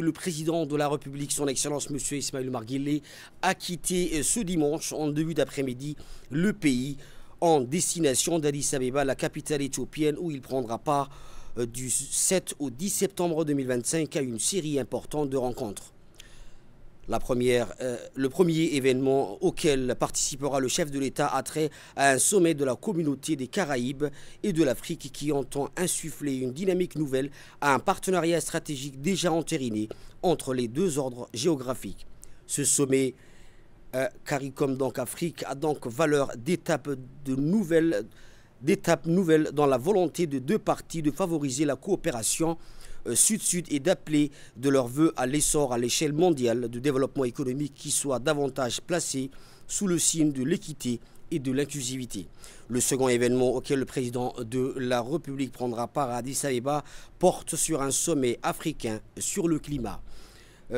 Le président de la République, son Excellence M. Ismaïl Omar Guelleh, a quitté ce dimanche, en début d'après-midi, le pays en destination d'Addis Abeba, la capitale éthiopienne, où il prendra part du 7 au 10 septembre 2025 à une série importante de rencontres. Le premier événement auquel participera le chef de l'État a trait à un sommet de la communauté des Caraïbes et de l'Afrique qui entend insuffler une dynamique nouvelle à un partenariat stratégique déjà entériné entre les deux ordres géographiques. Ce sommet CARICOM donc Afrique a donc valeur d'étape nouvelle dans la volonté de deux parties de favoriser la coopération Sud-Sud et d'appeler de leur vœu à l'essor à l'échelle mondiale de développement économique qui soit davantage placé sous le signe de l'équité et de l'inclusivité. Le second événement auquel le président de la République prendra part à Addis Abeba porte sur un sommet africain sur le climat.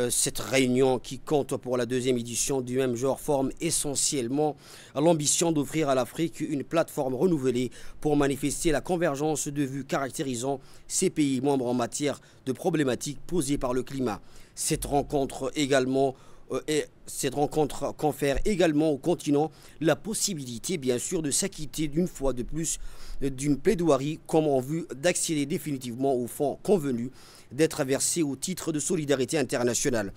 Cette réunion, qui compte pour la deuxième édition du même genre, forme essentiellement l'ambition d'offrir à l'Afrique une plateforme renouvelée pour manifester la convergence de vues caractérisant ces pays membres en matière de problématiques posées par le climat. Cette rencontre confère également au continent la possibilité, bien sûr, de s'acquitter d'une fois de plus d'une plaidoirie comme en vue d'accéder définitivement aux fonds convenus d'être versés au titre de solidarité internationale.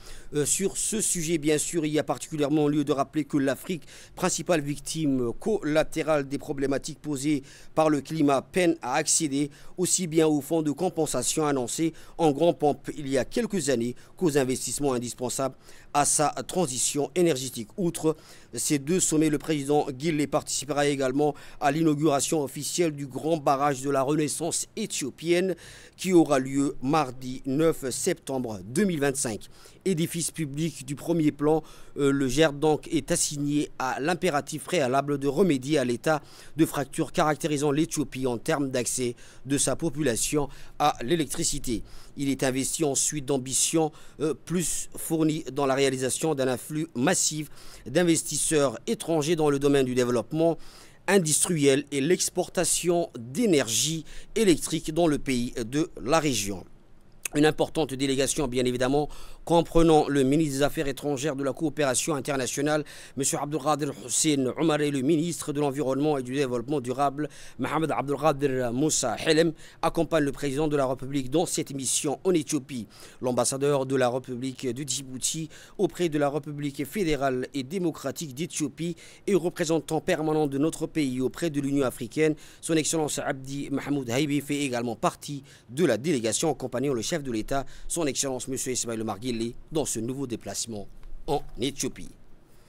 Sur ce sujet, bien sûr, il y a particulièrement lieu de rappeler que l'Afrique, principale victime collatérale des problématiques posées par le climat, peine à accéder aussi bien aux fonds de compensation annoncés en grand pompe il y a quelques années qu'aux investissements indispensables à sa transition énergétique. Outre ces deux sommets, le président Guelleh participera également à l'inauguration officielle du grand barrage de la Renaissance éthiopienne qui aura lieu mardi 9 septembre 2025. Édifice public du premier plan, le GER donc est assigné à l'impératif préalable de remédier à l'état de fracture caractérisant l'Éthiopie en termes d'accès de sa population à l'électricité. Il est investi ensuite d'ambitions plus fournies dans la réalisation d'un afflux massif d'investisseurs étrangers dans le domaine du développement industriel et l'exportation d'énergie électrique dans le pays de la région. Une importante délégation, bien évidemment, comprenant le ministre des Affaires étrangères de la coopération internationale, M. Abdelkader Hussein Omar, et le ministre de l'Environnement et du Développement durable, Mohamed Abdelkader Moussa Helem, accompagne le président de la République dans cette mission en Éthiopie. L'ambassadeur de la République de Djibouti auprès de la République fédérale et démocratique d'Éthiopie et représentant permanent de notre pays auprès de l'Union africaine, son Excellence Abdi Mahmoud Haïbi, fait également partie de la délégation accompagnant le chef de l'État, son Excellence M. Ismaïl Omar Guelleh, dans ce nouveau déplacement en Éthiopie.